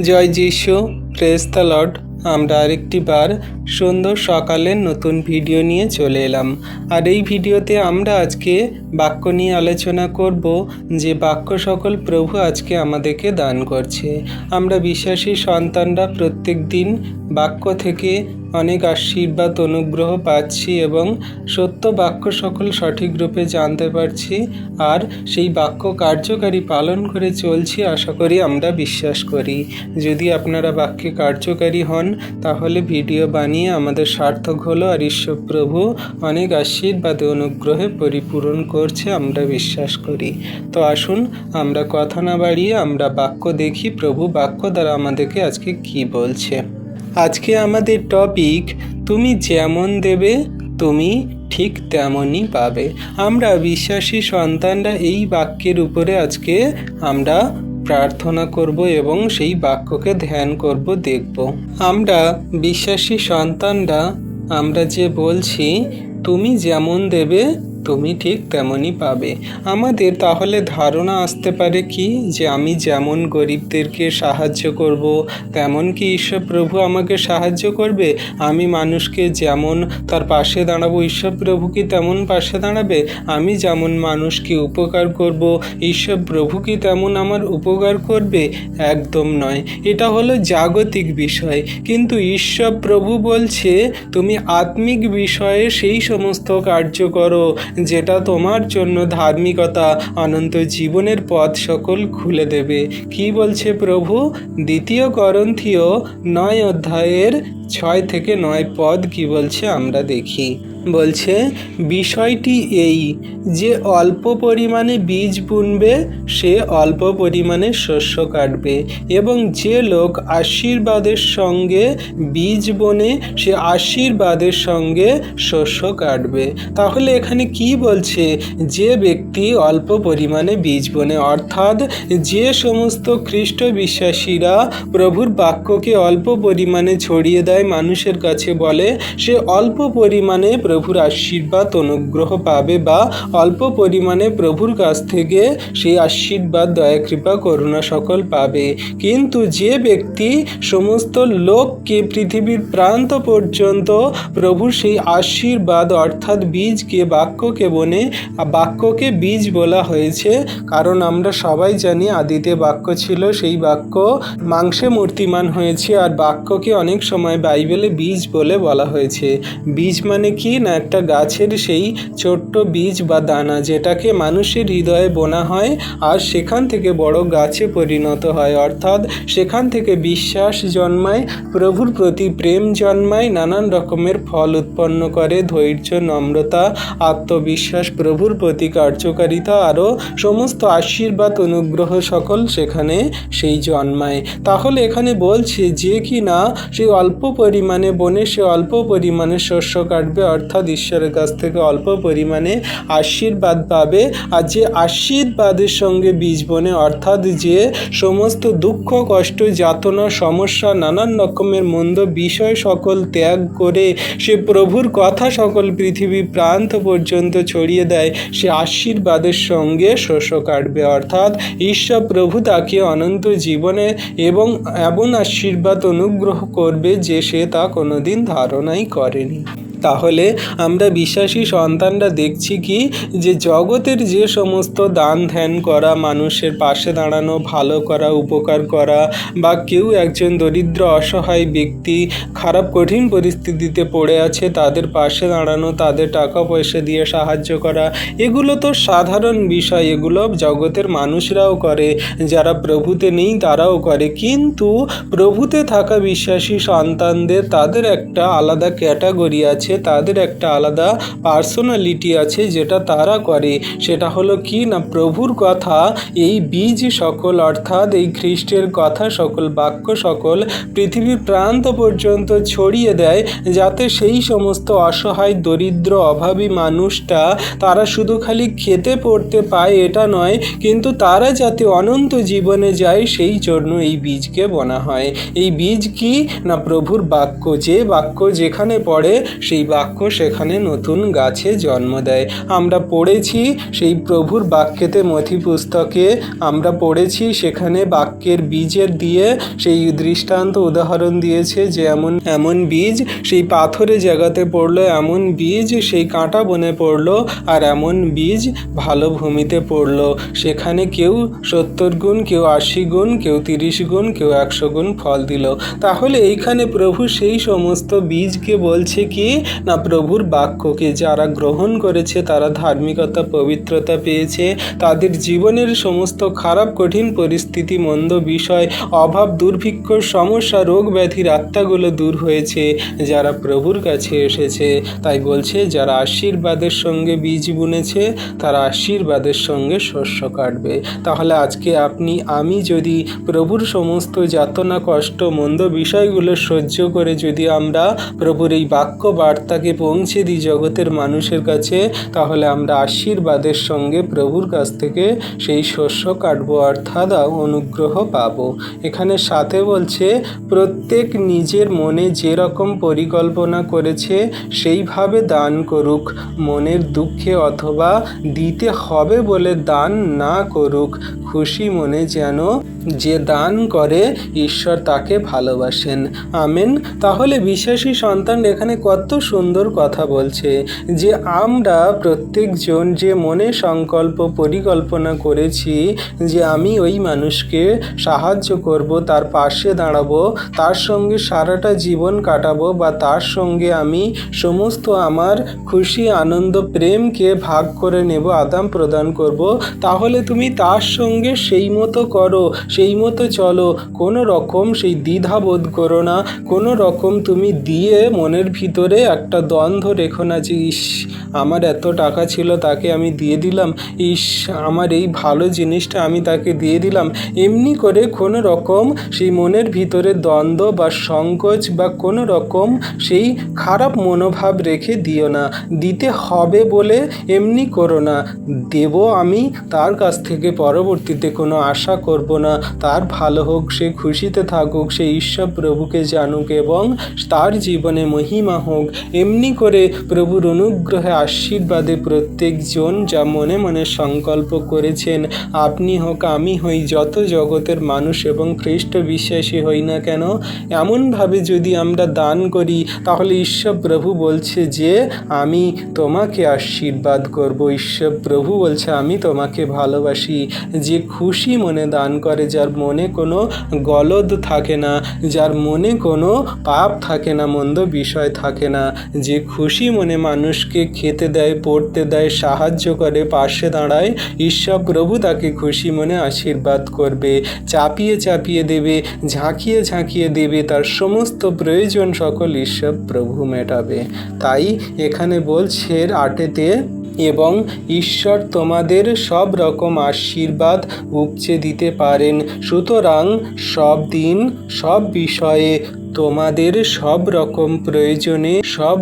জয় যিশু, praise the Lord. আমরা আরেকটি বার সুন্দর সকালের নতুন ভিডিও নিয়ে চলে এলাম। আর এই ভিডিওতে আমরা আজকে বাক্য নিয়ে আলোচনা করব, যে বাক্য সকল প্রভু আজকে আমাদেরকে দান করছে। আমরা বিশ্বাসী সন্তানরা প্রত্যেক দিন বাক্য থেকে অনেক আশীর্বাদ অনুগ্রহ পাচ্ছি এবং সত্য বাক্য সকল সঠিক রূপে জানতে পারছি, আর সেই বাক্য কার্যকারী পালন করে চলছি, আশা করি আমরা বিশ্বাস করি। যদি আপনারা বাক্যে কার্যকারী হন তাহলে ভিডিও বানিয়ে আমাদের সার্থক হলো, আর ঈশ্বর প্রভু অনেক আশীর্বাদ অনুগ্রহে পরিপূরণ করছে আমরা বিশ্বাস করি। তো আসুন আমরা কথা না বাড়িয়ে আমরা বাক্য দেখি, প্রভু বাক্য দ্বারা আমাদেরকে আজকে কি বলছে। আজকে আমাদের টপিক, তুমি যেমন দেবে তুমি ঠিক তেমনই পাবে। আমরা বিশ্বাসী সন্তানরা এই বাক্যের উপরে আজকে আমরা প্রার্থনা করব এবং সেই বাক্যকে ধ্যান করব, দেখব। আমরা বিশ্বাসী সন্তানরা আমরা যে বলছি তুমি যেমন দেবে তুমি ঠিক তেমনই পাবে, আমাদের তাহলে ধারণা আসতে পারে কি, যে আমি যেমন গরিবদেরকে সাহায্য করব তেমন কি ঈশ্বর প্রভু আমাকে সাহায্য করবে? আমি মানুষকে যেমন তার পাশে দাঁড়াবো ঈশ্বর প্রভু কি তেমন পাশে দাঁড়াবে? আমি যেমন মানুষকে উপকার করব ঈশ্বর প্রভু কি তেমন আমার উপকার করবে? একদম নয়। এটা হলো জাগতিক বিষয়, কিন্তু ঈশ্বর প্রভু বলছে তুমি আত্মিক বিষয়ে সেই সমস্ত কার্য করো যেটা তোমার জন্য ধার্মিকতা, অনন্ত জীবনের পথ সকল খুলে দেবে। কি বলছে প্রভু? 2 করন্থীয় 9 অধ্যায়ের 6 থেকে 9 পদ কি বলছে আমরা দেখি। বলছে, বিষয়টি এই যে অল্প পরিমাণে বীজ বুনবে সে অল্প পরিমাণে শস্য কাটবে, এবং যে লোক আশীর্বাদের সঙ্গে বীজ বোনে সে আশীর্বাদের সঙ্গে শস্য কাটবে। তাহলে এখানে কি বলছে? যে ব্যক্তি অল্প পরিমাণে বীজ বোনে, অর্থাৎ যে সমস্ত খ্রিস্ট বিশ্বাসীরা প্রভুর বাক্যকে অল্প পরিমাণে ছড়িয়ে দেয়, মানুষের কাছে বলে, সে অল্প পরিমাণে প্রভুর আশীর্বাদ অনুগ্রহ পাবে, বা অল্প পরিমাণে প্রভুর কাছ থেকে সেই আশীর্বাদ দয়া কৃপা করুণা সকল পাবে। কিন্তু যে ব্যক্তি সমস্ত লোককে পৃথিবীর প্রান্ত পর্যন্ত প্রভুর সেই আশীর্বাদ অর্থাৎ বীজকে, বাক্যকে বনে, বাক্যকে বীজ বলা হয়েছে কারণ আমরা সবাই জানি আদিতে বাক্য ছিল, সেই বাক্য মাংসে মূর্তিমান হয়েছে, আর বাক্যকে অনেক সময় বাইবেলে বীজ বলে বলা হয়েছে। বীজ মানে কি না, একটা গাছের সেই ছোট্ট বীজ বা দানা যেটাকে মানুষের হৃদয়ে বোনা হয় আর সেখান থেকে বড় গাছে পরিণত হয়, অর্থাৎ সেখান থেকে বিশ্বাস জন্মায়, প্রভুর প্রতি প্রেম জন্মায়, নানান রকমের ফল উৎপন্ন করে, ধৈর্য, নম্রতা, আত্মবিশ্বাস, প্রভুর প্রতি কার্যকারিতা, আরও সমস্ত আশীর্বাদ অনুগ্রহ সকল সেখানে সেই জন্মায়। তাহলে এখানে বলছে যে কি না সেই অল্প পরিমাণে বনে সে অল্প পরিমাণে শস্য কাটবে, অর্থাৎ ঈশ্বরের কাছ থেকে অল্প পরিমাণে আশীর্বাদ পাবে। আর যে আশীর্বাদের সঙ্গে বীজ বনে, অর্থাৎ যে সমস্ত দুঃখ, কষ্ট, যাতনা, সমস্যা, নানান রকমের মন্দ বিষয় সকল ত্যাগ করে সে প্রভুর কথা সকল পৃথিবী প্রান্ত পর্যন্ত ছড়িয়ে দেয়, সে আশীর্বাদের সঙ্গে শস্য কাটবে, অর্থাৎ ঈশ্বর প্রভু তাকে অনন্ত জীবনে এবং এমন আশীর্বাদ অনুগ্রহ করবে যে সে তা কোনোদিন ধারণাই করেনি। তাহলে আমরা বিশ্বাসী সন্তানরা দেখছি কি, যে জগতের যে সমস্ত দান ধ্যান করা, মানুষের পাশে দাঁড়ানো, ভালো করা, উপকার করা, বা কেউ একজন দরিদ্র অসহায় ব্যক্তি খারাপ কঠিন পরিস্থিতিতে পড়ে আছে তাদের পাশে দাঁড়ানো, তাদের টাকা পয়সা দিয়ে সাহায্য করা, এগুলো তো সাধারণ বিষয়, এগুলো জগতের মানুষরাও করে, যারা প্রভুতে নেই তারাও করে। কিন্তু প্রভুতে থাকা বিশ্বাসী সন্তানদের তাদের একটা আলাদা ক্যাটাগরি আছে, তাদের একটা আলাদা পার্সোনালিটি আছে, যেটা তারা করে। সেটা হলো কি না, প্রভুর কথা, এই বীজ সকল, অর্থাৎ এই খ্রিস্টের কথা সকল, বাক্য সকল পৃথিবীর প্রান্ত পর্যন্ত ছড়িয়ে দেয়, যাতে সেই সমস্ত অসহায়, দরিদ্র, অভাবী মানুষটা তারা শুধু খালি খেতে পড়তে পায় এটা নয়, কিন্তু তারা যাতে অনন্ত জীবনে যায় সেই জন্য এই বীজকে বোনা হয়। এই বীজ কি না, প্রভুর বাক্য। যে বাক্য যেখানে পড়ে সেই সেই বাক্য সেখানে নতুন গাছে জন্ম দেয়। আমরা পড়েছি সেই প্রভুর বাক্যেতে মথি পুস্তকে আমরা পড়েছি সেখানে বাক্যের বীজের দিয়ে সেই দৃষ্টান্ত উদাহরণ দিয়েছে যে এমন বীজ সেই পাথরে জায়গাতে পড়লো, এমন বীজ সেই কাঁটা বনে পড়লো, আর এমন বীজ ভালো ভূমিতে পড়লো। সেখানে কেউ 70 গুণ, কেউ 80 গুণ, কেউ 30 গুণ, কেউ 100 গুণ ফল দিল। তাহলে এইখানে প্রভু সেই সমস্ত বীজকে বলছে কি না, প্রভুর বাক্যকে যারা গ্রহণ করেছে তারা ধার্মিকতা পবিত্রতা পেয়েছে, তাদের জীবনের সমস্ত খারাপ কঠিন পরিস্থিতি, মন্দ বিষয়, অভাব দুর্ভিক্ষ সমস্যা রোগ ব্যাধির আত্মাগুলো দূর হয়েছে যারা প্রভুর কাছে এসেছে। তাই বলছে যারা আশীর্বাদের সঙ্গে বীজ বুনেছে তারা আশীর্বাদের সঙ্গে শস্য কাটবে। তাহলে আজকে আমি যদি প্রভুর সমস্ত যাতনা কষ্ট মন্দ বিষয়গুলো সহ্য করে যদি আমরা প্রভুর এই বাক্য বার্তাকে পৌঁছে দিই জগতের মানুষের কাছে, তাহলে আমরা আশীর্বাদের সঙ্গে প্রভুর কাছ থেকে সেই শস্য কাটবো, অর্থাৎ অনুগ্রহ পাবো। এখানে সাথে বলছে প্রত্যেক নিজের মনে যেরকম পরিকল্পনা করেছে সেইভাবে দান করুক, মনের দুঃখে অথবা দিতে হবে বলে দান না করুক, খুশি মনে যেন যে দান করে ঈশ্বর তাকে ভালোবাসেন। আমেন। তাহলে বিশ্বাসী সন্তান এখানে কত সুন্দর কথা বলছে যে আমরা প্রত্যেকজন যে মনে সংকল্প পরিকল্পনা করেছি যে আমি ওই মানুষকে সাহায্য করব, তার পাশে দাঁড়াবো, তার সঙ্গে সারাটা জীবন কাটাবো, বা তার সঙ্গে আমি সমস্ত আমার খুশি আনন্দ প্রেমকে ভাগ করে নেব, আদান প্রদান করব, তাহলে তুমি তার সঙ্গে সেই মতো করো, সেই মতো চলো। কোনো রকম সেই দ্বিধাবোধ করো না, কোনো রকম তুমি দিয়ে মনের ভিতরে একটা দ্বন্দ্ব রেখো না যে ইস আমার এত টাকা ছিল তাকে আমি দিয়ে দিলাম, ইস আমার এই ভালো জিনিসটা আমি তাকে দিয়ে দিলাম। এমনি করে কোনো রকম সেই মনের ভিতরে দ্বন্দ্ব বা সংকোচ বা কোনো রকম সেই খারাপ মনোভাব রেখে দিও না। দিতে হবে বলে এমনি করো না, দেব আমি, তার কাছ থেকে পরবর্তীতে কোনো আশা করব না, তার ভালো হোক, সে খুশিতে থাকুক, সে ঈশ্বর প্রভুকে জানুক এবং তার জীবনে মহিমা হোক। এমনি করে প্রভুর অনুগ্রহে আশীর্বাদে প্রত্যেকজন যা মনে মনে সংকল্প করেছেন, আপনি হোক আমি হই, যত জগতের মানুষ এবং খ্রিস্ট বিশ্বাসী হই না কেন, এমনভাবে যদি আমরা দান করি তাহলে ঈশ্বর প্রভু বলছে যে আমি তোমাকে আশীর্বাদ করব। ঈশ্বর প্রভু বলছে আমি তোমাকে ভালোবাসি। যে খুশি মনে দান করে, যার মনে কোনো গলদ থাকে না, যার মনে কোনো পাপ থাকে না, মন্দ বিষয় থাকে না, যে খুশি মনে মানুষকে খেতে দেয়, পড়তে দেয়, সাহায্য করে, পাশে দাঁড়ায়, ঈশ্বর প্রভু তাকে খুশি মনে আশীর্বাদ করবে, চাপিয়ে চাপিয়ে দেবে, ঝাঁকিয়ে ঝাঁকিয়ে দেবে, তার সমস্ত প্রয়োজন সকল ঈশ্বর প্রভু মেটাবে। তাই এখানে বলছে 8-তে, এবং ঈশ্বর তোমাদের সব রকম আশীর্বাদ উপচে দিতে পারেন, সুতরাং সব দিন সব বিষয়ে তোমাদের সব রকম প্রয়োজনে সব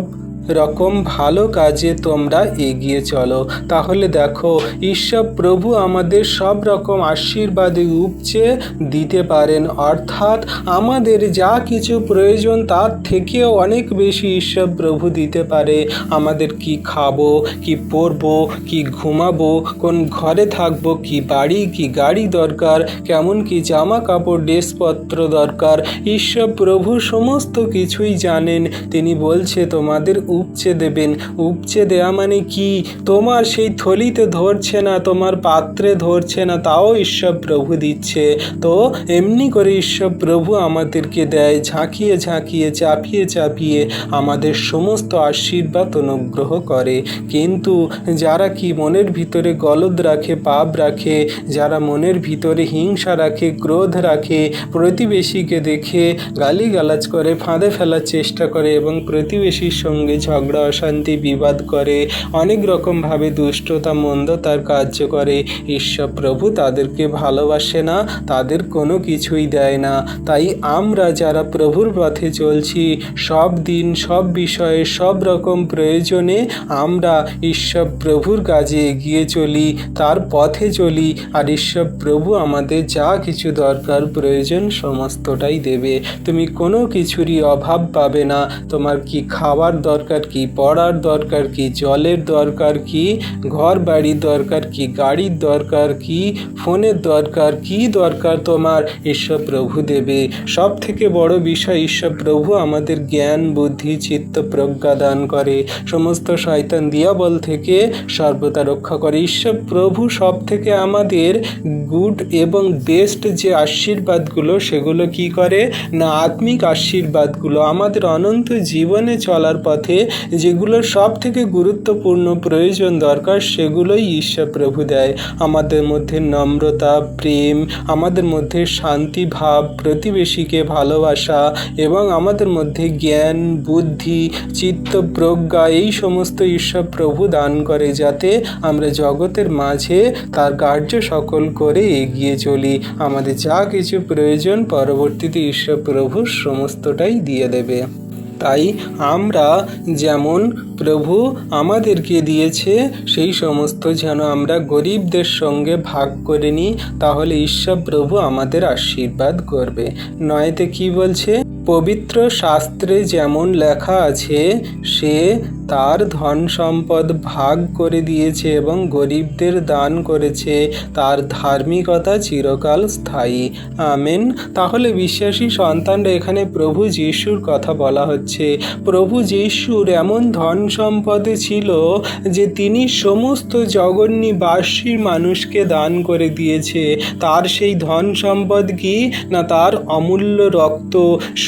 রকম ভালো কাজে তোমরা এগিয়ে চলো। তাহলে দেখো ঈশ্বর প্রভু আমাদের সব রকম আশীর্বাদে উপচে দিতে পারেন, অর্থাৎ আমাদের যা কিছু প্রয়োজন তার থেকেও অনেক বেশি ঈশ্বর প্রভু দিতে পারে। আমাদের কি খাবো, কি পরবো, কি ঘুমাবো, কোন ঘরে থাকবো, কি বাড়ি কি গাড়ি দরকার, কেমন কি জামা কাপড় ড্রেসপত্র দরকার, ঈশ্বর প্রভু সমস্ত কিছুই জানেন। তিনি বলছে তোমাদের উপচে দেবেন। উপচে দেয়া মানে কি, তোমার সেই থলিতে ধরছে না, তোমার পাত্রে ধরছে না, তাও ঈশ্বর প্রভু দিচ্ছে। তো এমনি করে ঈশ্বর প্রভু আমাদেরকে দেয়, ঝাঁকিয়ে ঝাঁকিয়ে চাপিয়ে চাপিয়ে আমাদের সমস্ত আশীর্বাদ অনুগ্রহ করে। কিন্তু যারা কি মনের ভিতরে গলদ রাখে, পাপ রাখে, যারা মনের ভিতরে হিংসা রাখে, ক্রোধ রাখে, প্রতিবেশীকে দেখে গালিগালাজ করে, ফাঁদে ফেলার চেষ্টা করে এবং প্রতিবেশীর সঙ্গে ঝগড়া অশান্তি বিবাদ করে, অনেক রকমভাবে দুষ্টতা মন্দতার কার্য করে, ঈশ্বর প্রভু তাদেরকে ভালোবাসে না, তাদের কোনো কিছুই দেয় না। তাই আমরা যারা প্রভুর পথে চলছি, সব দিন সব বিষয়ে সব রকম প্রয়োজনে আমরা ঈশ্বর প্রভুর কাজে এগিয়ে চলি, তার পথে চলি, আর ঈশ্বর প্রভু আমাদের যা কিছু দরকার প্রয়োজন সমস্তটাই দেবে। তুমি কোনো কিছুরই অভাব পাবে না। তোমার কি খাবার দরকার দরকার কি, পড়ার দরকার কি, জলের দরকার কি, ঘর বাড়ির দরকার কি, গাড়ির দরকার কি, ফোনের দরকার কি, দরকার তোমার ঈশ্বর প্রভু দেবে। সব থেকে বড় বিষয়, ঈশ্বর প্রভু আমাদের জ্ঞান বুদ্ধি চিত্ত প্রজ্ঞা দান করে, সমস্ত শয়তান দিয়াবল থেকে সর্বদা রক্ষা করে। ঈশ্বর প্রভু সব থেকে আমাদের গুড এবং বেস্ট যে আশীর্বাদগুলো সেগুলো কি করে না, আত্মিক আশীর্বাদগুলো আমাদের অনন্ত জীবনে চলার পথে যেগুলো সব থেকে গুরুত্বপূর্ণ প্রয়োজন দরকার সেগুলোই ঈশ্বর প্রভু দেয়। আমাদের মধ্যে নম্রতা, প্রেম, আমাদের মধ্যে শান্তি ভাব, প্রতিবেশীকে ভালোবাসা এবং আমাদের মধ্যে জ্ঞান বুদ্ধি চিত্ত প্রজ্ঞা, এই সমস্ত ঈশ্বর প্রভু দান করে যাতে আমরা জগতের মাঝে তার কার্য সকল করে এগিয়ে চলি। আমাদের যা কিছু প্রয়োজন পরবর্তীতে ঈশ্বর প্রভু সমস্তটাই দিয়ে দেবে। তাই আমরা যেমন প্রভু আমাদেরকে দিয়েছে সেই সমস্ত যেন আমরা গরিবদের সঙ্গে ভাগ করে নিই, তাহলে ঈশ্বর প্রভু আমাদের আশীর্বাদ করবে। নয়তে কি বলছে, পবিত্র শাস্ত্রে যেমন লেখা আছে সে তার ধন সম্পদ ভাগ করে দিয়েছে এবং গরিবদের দান করেছে, তার ধার্মিকতা চিরকাল স্থায়ী। আমেন। তাহলে বিশ্বাসী সন্তানরা, এখানে প্রভু যিশুর কথা বলা হচ্ছে। প্রভু যিশুর এমন ধন সম্পদে ছিল যে তিনি সমস্ত জগন্নিবাসীর মানুষকে দান করে দিয়েছে। তার সেই ধন সম্পদ কি না, তার অমূল্য রক্ত,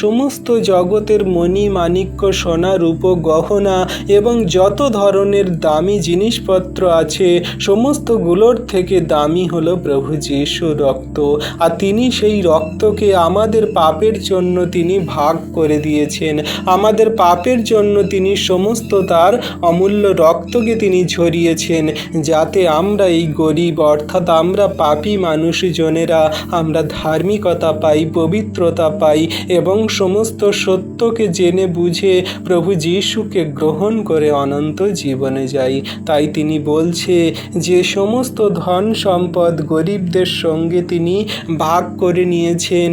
সমস্ত জগতের মণি মাণিক্য সোনা রূপ গহনা এবং যত ধরনের দামি জিনিসপত্র আছে সমস্তগুলোর থেকে দামি হলো প্রভু যিশুর রক্ত। আর তিনি সেই রক্তকে আমাদের পাপের জন্য তিনি ভাগ করে দিয়েছেন। আমাদের পাপের জন্য তিনি সমস্ত তার অমূল্য রক্তকে তিনি ঝরিয়েছেন, যাতে আমরা এই গরিব অর্থাৎ আমরা পাপী মানুষজনেরা আমরা ধার্মিকতা পাই, পবিত্রতা পাই এবং সমস্ত সত্যকে জেনে বুঝে প্রভু যিশুকে গ্রহণ করে অনন্ত জীবনে যাই। তাই তিনি বলছে যে সমস্ত ধন সম্পদ গরিবদের সঙ্গে তিনি ভাগ করে নিয়েছেন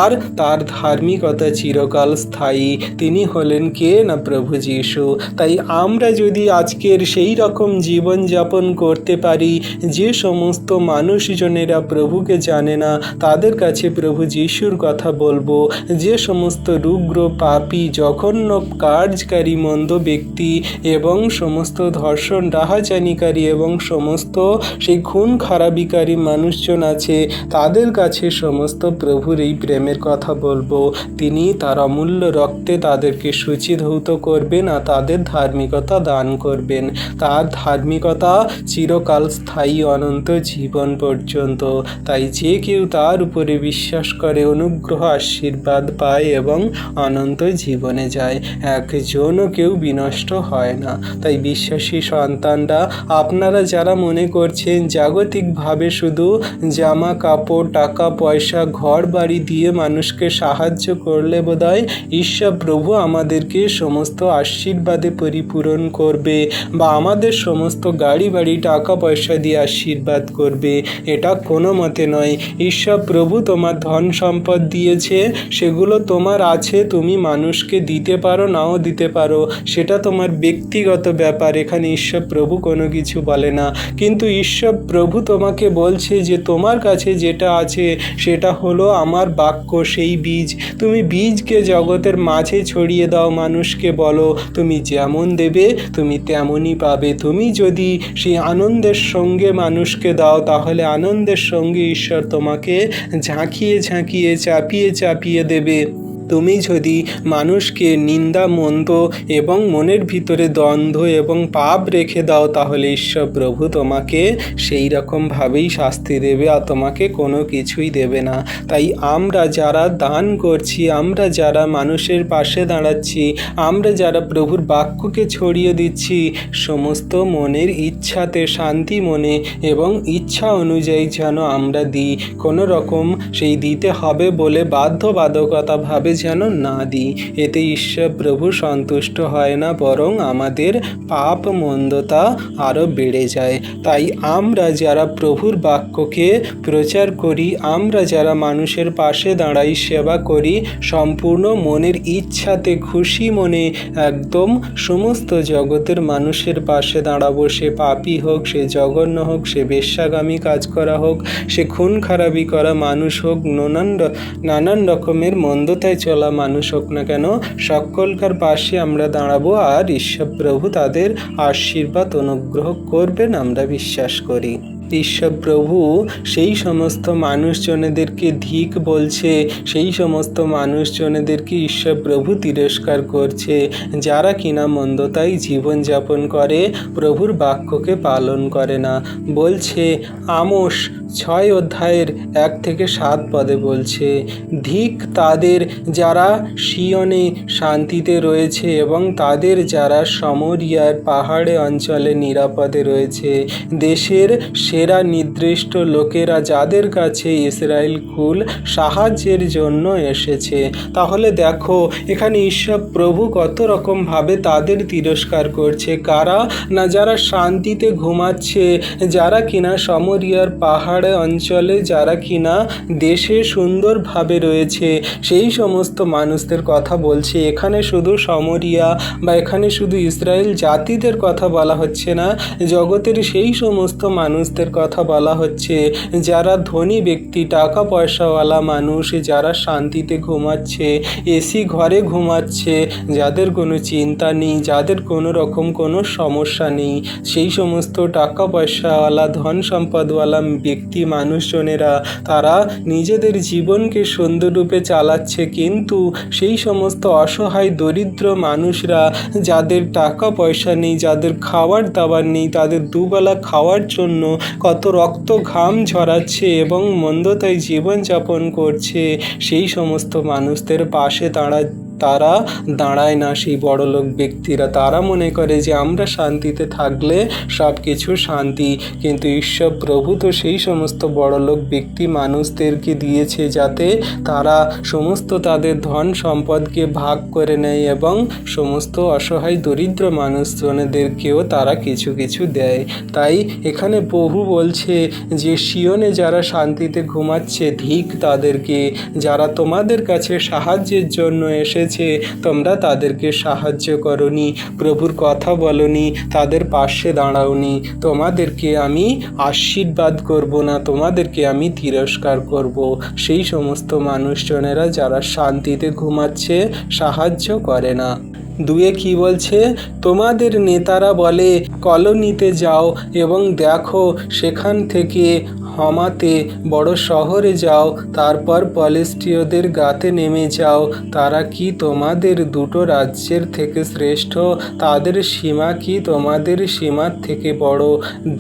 আর তার ধার্মিকতা চিরকাল স্থায়ী। তিনি হলেন কে না, প্রভু যিশু। তাই আমরা যদি আজকের সেই রকম জীবনযাপন করতে পারি, যে সমস্ত মানুষজনেরা প্রভুকে জানে না তাদের কাছে প্রভু যিশুর কথা বলবো, যে সমস্ত রুগ্র পাপী জঘন্য কার্যকারী মন্দ ব্যক্তি এবং সমস্ত ধর্ষণ ডাহাজানিকারী এবং সমস্ত সেই খুন খারাপিকারী মানুষজন আছে তাদের কাছে সমস্ত প্রভুর এই প্রেমের কথা বলবো। তিনি তার অমূল্য রক্তে তাদেরকে শুচিধৌত করবেন আর তাদের ধার্মিকতা দান করবেন। তার ধার্মিকতা চিরকাল স্থায়ী অনন্ত জীবন পর্যন্ত। তাই যে কেউ তার উপরে বিশ্বাস করে অনুগ্রহ আশীর্বাদ পায় এবং অনন্ত জীবনে যায়, একজনও কেউ বিনষ্ট হয় না। তাই বিশ্বাসী সন্তানরা, আপনারা যারা মনে করছেন জাগতিকভাবে শুধু জামা কাপড় টাকা পয়সা ঘর বাড়ি দিয়ে মানুষকে সাহায্য করলে বোধহয় ঈশ্বর প্রভু আমাদেরকে সমস্ত আশীর্বাদে পরিপূরণ করবে বা আমাদের সমস্ত গাড়ি বাড়ি টাকা পয়সা দিয়ে আশীর্বাদ করবে, এটা কোনো মতে নয়। ঈশ্বর প্রভু তোমার ধন সম্পদ দিয়েছে, সেগুলো তোমার আছে, তুমি মানুষকে দিতে পারো নাও দিতে পারো, সেটা তোমার ব্যক্তিগত ব্যাপার। এখানে ঈশ্বর প্রভু কোনো কিছু বলে না, কিন্তু ঈশ্বর প্রভু তোমাকে বলছে যে তোমার কাছে যেটা আছে সেটা হলো আমার বাক্য, সেই বীজ। তুমি বীজকে জগতের মাঝে ছড়িয়ে দাও, মানুষকে বলো তুমি যেমন দেবে তুমি তেমনই পাবে। তুমি যদি সেই আনন্দের সঙ্গে মানুষকে দাও তাহলে আনন্দের সঙ্গে ঈশ্বর তোমাকে ঝাঁকিয়ে ঝাঁকিয়ে চাপিয়ে চাপিয়ে দেবে। তুমি যদি মানুষকে নিন্দা মন্দ এবং মনের ভিতরে দ্বন্দ্ব এবং পাপ রেখে দাও তাহলে ঈশ্বর প্রভু তোমাকে সেই রকমভাবেই শাস্তি দেবে আর তোমাকে কোনো কিছুই দেবে না। তাই আমরা যারা দান করছি, আমরা যারা মানুষের পাশে দাঁড়াচ্ছি, আমরা যারা প্রভুর বাক্যকে ছড়িয়ে দিচ্ছি, সমস্ত মনের ইচ্ছাতে শান্তি মনে এবং ইচ্ছা অনুযায়ী যেন আমরা দিই। কোনো রকম সেই দিতে হবে বলে বাধ্যবাধকতা ভাবে যেন না দিই। এতে ঈশ্বর প্রভু সন্তুষ্ট হয় না, বরং আমাদের পাপ মন্দতা আরও বেড়ে যায়। তাই আমরা যারা প্রভুর বাক্যকে প্রচার করি, আমরা যারা মানুষের পাশে দাঁড়াই, সেবা করি, সম্পূর্ণ মনের ইচ্ছাতে খুশি মনে একদম সমস্ত জগতের মানুষের পাশে দাঁড়াবো। সে পাপী হোক, সে জঘন্য হোক, সে বেশ্যাগামী কাজ করা হোক, সে খুন খারাপি করা মানুষ হোক, নানান রকমের মন্দতায় চলা মানুষ হোক না কেন, সকলকার পাশে আমরা দাঁড়াবো। আর ঈশ্বর প্রভু তাদের আশীর্বাদ অনুগ্রহ করবেন আমরা বিশ্বাস করি। ঈশ্বর প্রভু সেই সমস্ত মানুষজনেদেরকে ধিক বলছে, সেই সমস্ত মানুষজনেদেরকে ঈশ্বর প্রভু তিরস্কার করছে যারা কিনা মন্দতায় জীবনযাপন করে, প্রভুর বাক্যকে পালন করে না। বলছে আমোস 6 অধ্যায়ের 1 থেকে 7 পদে বলছে, ধিক তাদের যারা সিয়নে শান্তিতে রয়েছে এবং তাদের যারা সমরিয়ার পাহাড়ে অঞ্চলে নিরাপদে রয়েছে, দেশের সেরা নির্দিষ্ট লোকেরা যাদের কাছে ইসরায়েল কুল সাহায্যের জন্য এসেছে। তাহলে দেখো এখানে ঈশ্বর প্রভু কত রকমভাবে তাদের তিরস্কার করছে। কারা না, যারা শান্তিতে ঘুমাচ্ছে, যারা কিনা সমরিয়ার পাহাড়ে অঞ্চলে, যারা কিনা দেশে সুন্দরভাবে রয়েছে, সেই সমস্ত মানুষদের কথা বলছে। এখানে শুধু সমরিয়া বা এখানে শুধু ইসরায়েল জাতিদের কথা বলা হচ্ছে না, জগতের সেই সমস্ত মানুষদের কথা বলা হচ্ছে যারা ধনী ব্যক্তি, টাকা পয়সাওয়ালা মানুষ, যারা শান্তিতে ঘুমাচ্ছে, এসি ঘরে ঘুমাচ্ছে, যাদের কোনো চিন্তা নেই, যাদের কোনো রকম কোনো সমস্যা নেই। সেই সমস্ত টাকা পয়সাওয়ালা, ধন সম্পদওয়ালা ব্যক্তি মানুষজনেরা তারা নিজেদের জীবনকে সুন্দররূপে চালাচ্ছে, কিন্তু সেই সমস্ত অসহায় দরিদ্র মানুষরা যাদের টাকা পয়সা নেই, যাদের খাবার দাবার নেই, তাদের দুবেলা খাওয়ার জন্য কত রক্ত ঘাম ঝরাচ্ছে এবং মন্দতায় জীবনযাপন করছে, সেই সমস্ত মানুষদের পাশে তারা দাঁড়ায় না। সেই বড়লোক ব্যক্তিরা তারা মনে করে যে আমরা শান্তিতে থাকলে সব কিছু শান্তি, কিন্তু ঈশ্বর প্রভু তো সেই সমস্ত বড়লোক ব্যক্তি মানুষদেরকে দিয়েছে যাতে তারা সমস্ত তাদের ধন সম্পদকে ভাগ করে নেয় এবং সমস্ত অসহায় দরিদ্র মানুষজনেদেরকেও তারা কিছু কিছু দেয়। তাই এখানে প্রভু বলছে যে সিয়নে যারা শান্তিতে ঘুমাচ্ছে, ধিক তাদেরকে, যারা তোমাদের কাছে সাহায্যের জন্য এসেছে, তোমরা তাদেরকে সাহায্য করনি, প্রভুর কথা বলনি, তাদের পাশে দাঁড়াওনি। তোমাদেরকে আমি আশীর্বাদ করব না, তোমাদেরকে আমি তিরস্কার করব। সেই সমস্ত মানুষজনেরা যারা শান্তিতে ঘুমাচ্ছে, সাহায্য করে না। 2 কি বলছে, তোমাদের নেতারা বলে কলোনিতে যাও এবং দেখো, সেখান থেকে হমাতে বড় শহরে যাও, তারপর পলিস্টীয়দের গাতে নেমে যাও। তারা কি তোমাদের দুটো রাজ্যের থেকে শ্রেষ্ঠ? তাদের সীমা কি তোমাদের সীমার থেকে বড়?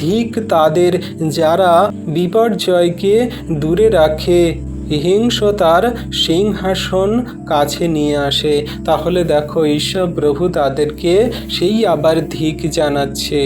ধিক তাদের যারা বিপর্যয়কে দূরে রাখে, হিংসতার সিংহাসন কাছে নিয়ে আসে। তাহলে দেখো ঈশ্বর প্রভু তাদেরকে সেই আবার ধিক জানাচ্ছে।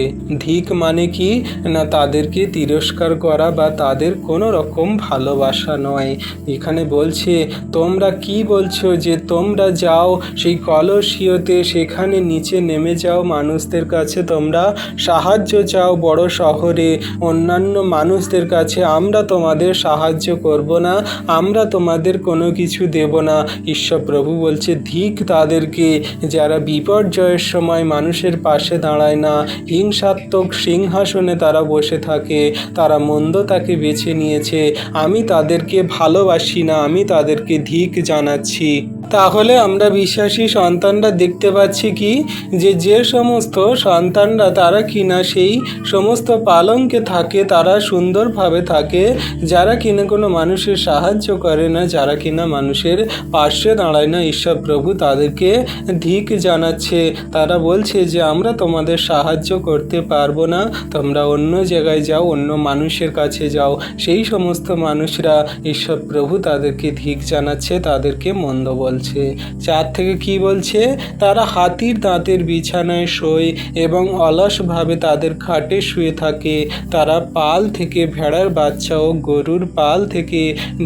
ধিক মানে কি না, তাদেরকে তিরস্কার করা বা তাদের কোনো রকম ভালোবাসা নয়। এখানে বলছে তোমরা কি বলছো যে তোমরা যাও সেই কলসিওতে, সেখানে নিচে নেমে যাও, মানুষদের কাছে তোমরা সাহায্য চাও, বড় শহরে অন্যান্য মানুষদের কাছে আমরা তোমাদের সাহায্য করব না, আমরা তোমাদের কোনো কিছু দেব না। ঈশ্বর প্রভু বলছে ধিক তাদেরকে যারা বিপর্যয়ের সময় মানুষের পাশে দাঁড়ায় না, হিংসাত্মক সিংহাসনে তারা বসে থাকে, তারা মন্দতাকে বেছে নিয়েছে। আমি তাদেরকে ভালোবাসি না, আমি তাদেরকে ধিক জানাচ্ছি। তাহলে আমরা বিশ্বাসী সন্তানরা দেখতে পাচ্ছি কি, যে সমস্ত সন্তানরা তারা কিনা সেই সমস্ত পালঙ্কে থাকে, তারা সুন্দরভাবে থাকে, যারা কিনা কোনো মানুষের সাহায্য করে না, যারা কিনা মানুষের পাশে দাঁড়ায় না, ঈশ্বর প্রভু তাদেরকে ধিক জানাচ্ছে। তারা বলছে যে আমরা তোমাদের সাহায্য করতে পারবো না, তোমরা অন্য জায়গায় যাও, অন্য মানুষের কাছে যাও। সেই সমস্ত মানুষরা ঈশ্বর প্রভু তাদেরকে ধিক জানাচ্ছে, তাদেরকে মন্দ বলছে। 4 থেকে কি বলছে, তারা হাতির দাঁতের বিছানায় শোয় এবং অলসভাবে তাদের খাটে শুয়ে থাকে। তারা পাল থেকে ভেড়ার বাচ্চা ও গরুর পাল থেকে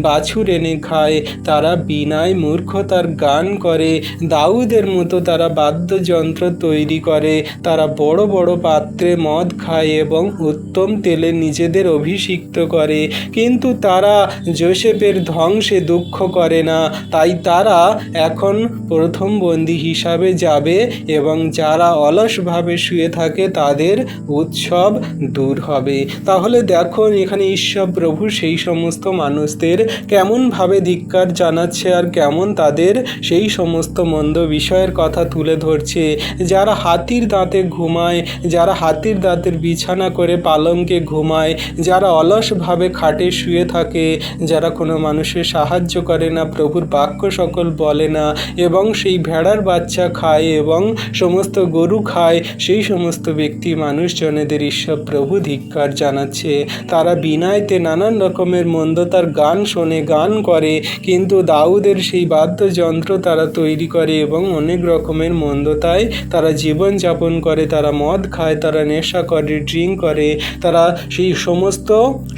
বাছুর বাছুর এনে খায়, তারা বিনায় মূর্খতার গান করে, দাউদের মতো তারা বাদ্যযন্ত্র তৈরি করে, তারা বড় বড় পাত্রে মদ খায় এবং উত্তম তেলে নিজেদের অভিষিক্ত করে, কিন্তু তারা যোসেফের ধ্বংসে দুঃখ করে না। তাই তারা এখন প্রথম বন্দী হিসাবে যাবে এবং যারা অলসভাবে শুয়ে থাকে তাদের উৎসব দূর হবে। তাহলে দেখো এখানে ঈশ্বর প্রভু সেই সমস্ত মানুষদের কেমনভাবে ধিক্কার জানাচ্ছে আর কেমন তাদের সেই সমস্ত মন্দ বিষয়ের কথা তুলে ধরছে। যারা হাতির দাঁতে ঘুমায়, যারা হাতির দাঁতের বিছানা করে পালঙ্কে ঘুমায়, যারা অলসভাবে খাটে শুয়ে থাকে, যারা কোনো মানুষের সাহায্য করে না, প্রভুর বাক্য সকল বলে না এবং সেই ভেড়ার বাচ্চা খায় এবং সমস্ত গরু খায়, সেই সমস্ত ব্যক্তি মানুষজনেদের ঈশ্বর প্রভু ধিক্কার জানাচ্ছে। তারা বিনায়তে নানান রকমের মন্দতার গান শোনে, গান করে, কিন্তু দাউদের সেই বাদ্যযন্ত্র তারা তৈরি করে এবং অনেক রকমের মন্দতায় তারা জীবন যাপন করে, তারা মদ খায়, তারা নেশা করে, ড্রিঙ্ক করে, তারা সেই সমস্ত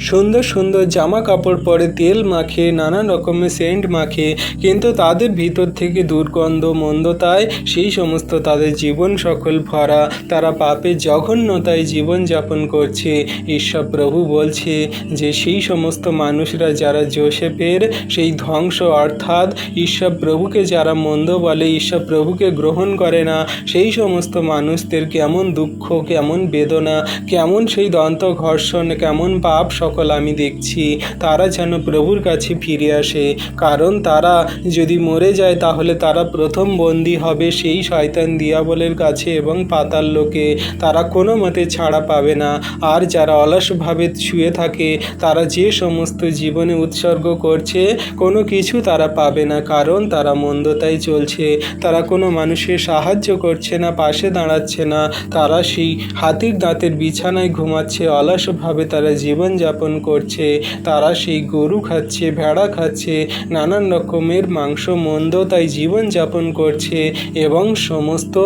সুন্দর সুন্দর জামা কাপড় পরে, তেল মাখে, নানান রকমের সেন্ট মাখে, কিন্তু তাদের ভিতর থেকে দুর্গন্ধ, মন্দতায় সেই সমস্ত তাদের জীবন সকল ভরা, তারা পাপে জঘন্যতায় জীবন যাপন করছে। ঈশ্বর প্রভু বলছে যে সেই সমস্ত মানুষরা যারা যোসেফের সেই ধ্বংস অর্থাৎ ঈশ্বর প্রভুকে যারা মন্দ বলে, ঈশ্বর প্রভুকে গ্রহণ করে না, সেই সমস্ত মানুষদের কেমন দুঃখ, কেমন বেদনা, কেমন সেই দন্ত ঘর্ষণ, কেমন পাপ সকল আমি দেখছি। তারা যেন প্রভুর কাছে ফিরে আসে, কারণ তারা যদি মরে যায় তাহলে তারা প্রথম বন্দী হবে সেই শয়তান দিয়াবলের কাছে এবং পাতাল লোকে, তারা কোনো মতে ছাড়া পাবে না। আর যারা অলসভাবে শুয়ে থাকে, তারা যে সমস্ত জীবনে উৎসর্গ করছে কোনো কিছু তারা পাবে না, কারণ তারা মন্দতায় চলছে, তারা কোনো মানুষের সাহায্য করছে না, পাশে দাঁড়াচ্ছে না, তারা সেই হাতির দাঁতের বিছানায় ঘুমাচ্ছে, অলসভাবে তারা জীবনযাপন করছে, তারা সেই গরু খাচ্ছে, ভেড়া খাচ্ছে, নানান রকমের মাংস মন্দতায় জীবনযাপন করছে এবং সমস্ত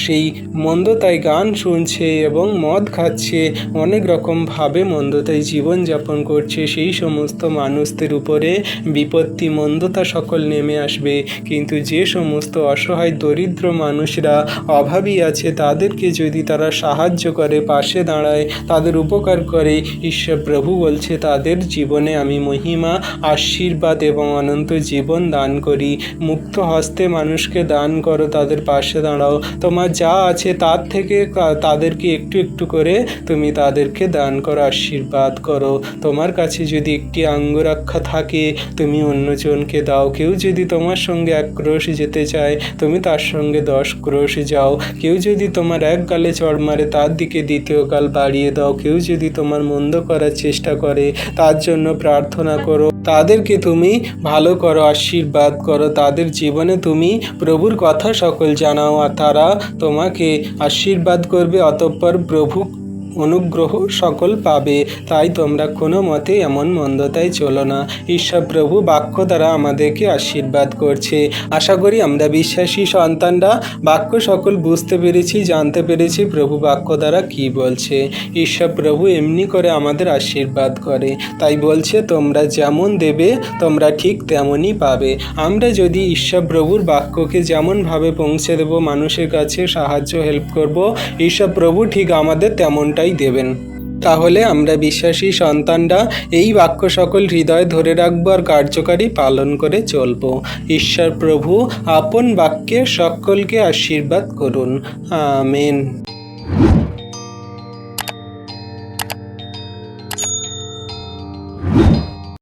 সেই মন্দতায় গান শুনছে এবং মদ খাচ্ছে, অনেক রকমভাবে মন্দতায় জীবনযাপন করছে। সেই সমস্ত মানুষদের উপরে বিপত্তি, মন্দতা সকল নেমে আসবে, কিন্তু যে সমস্ত অসহায় দরিদ্র মানুষরা অভাবী আছে তাদেরকে যদি তারা সাহায্য করে, পাশে দাঁড়ায়, তাদের উপকার করে, ঈশ্বর প্রভু বলছে তাদের জীবনে আমি মহিমা, আশীর্বাদ এবং অনন্ত জীবন দান করি। মুক্ত হস্তে মানুষকে দান করো, তাদের পাশে দাঁড়াও, তোমার যা আছে তার থেকে তাদেরকে একটু একটু করে তুমি তাদেরকে দান করো, আশীর্বাদ করো। তোমার কাছে যদি একটি আঙ্গুরাক্ষা থাকে তুমি অন্যজনকে দাও। কেউ যদি তোমার সঙ্গে 1 ক্রোশ যেতে চায় তুমি তার সঙ্গে 10 ক্রোশ যাও। কেউ যদি তোমার 1 গালে চড় মারে তার দিকে 2য় গাল বাড়িয়ে দাও। কেউ যদি তোমার মন্দ করার চেষ্টা করে তার জন্য প্রার্থনা করো, তাদেরকে তুমি ভালো করো, আশীর্বাদ করো, তাদের জীবনে তুমি প্রভুর কথা সকল জানাও আর তারা তোমাকে আশীর্বাদ করবে, অতঃপর প্রভু অনুগ্রহ সকল পাবে। তাই তোমরা কোনো মতে এমন মন্দতায় চলো না। ঈশ্বর প্রভু বাক্য দ্বারা আমাদেরকে আশীর্বাদ করছে। আশা করি আমরা বিশ্বাসী সন্তানরা বাক্য সকল বুঝতে পেরেছি, জানতে পেরেছি প্রভু বাক্য দ্বারা কি বলছে। ঈশ্বর প্রভু এমনি করে আমাদের আশীর্বাদ করে, তাই বলছে তোমরা যেমন দেবে তোমরা ঠিক তেমনই পাবে। আমরা যদি ঈশ্বর প্রভুর বাক্যকে যেমনভাবে পৌঁছে দেব, মানুষের কাছে সাহায্য হেল্প করব, ঈশ্বর প্রভু ঠিক আমাদের তেমনটাই দেবেন। তাহলে আমরা বিশ্বাসী সন্তানরা এই বাক্য সকল হৃদয়ে ধরে রাখবো আর কার্যকারী পালন করে চলব। ঈশ্বর প্রভু আপন বাক্যে সকলকে আশীর্বাদ করুন। আমেন।